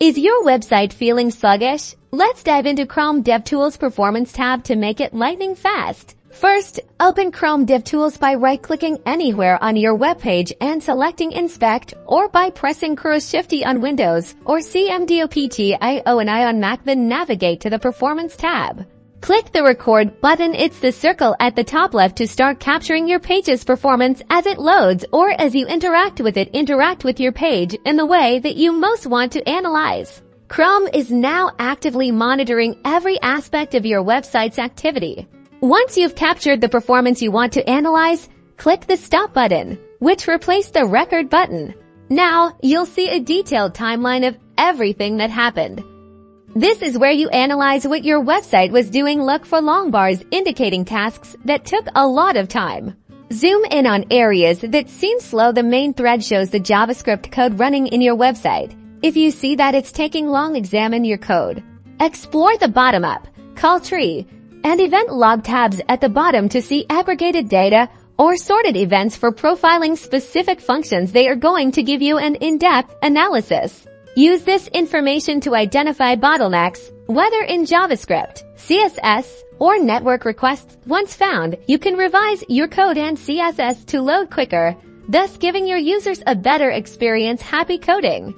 Is your website feeling sluggish? Let's dive into Chrome DevTools Performance tab to make it lightning fast. First, open Chrome DevTools by right-clicking anywhere on your webpage and selecting Inspect, or by pressing Ctrl-Shift-E on Windows or Ctrl+Alt+I on Mac, then navigate to the Performance tab. Click the Record button. It's the circle at the top left to start capturing your page's performance as it loads or as you interact with it. Interact with your page in the way that you most want to analyze. Chrome is now actively monitoring every aspect of your website's activity. Once you've captured the performance you want to analyze, click the Stop button, which replaced the Record button. Now, you'll see a detailed timeline of everything that happened. This is where you analyze what your website was doing. Look for long bars indicating tasks that took a lot of time. Zoom in on areas that seem slow. The main thread shows the JavaScript code running in your website. If you see that it's taking long, examine your code. Explore the bottom-up, call tree, and event log tabs at the bottom to see aggregated data or sorted events for profiling specific functions. They are going to give you an in-depth analysis. Use this information to identify bottlenecks, whether in JavaScript, CSS, or network requests. Once found, you can revise your code and CSS to load quicker, thus giving your users a better experience. Happy coding!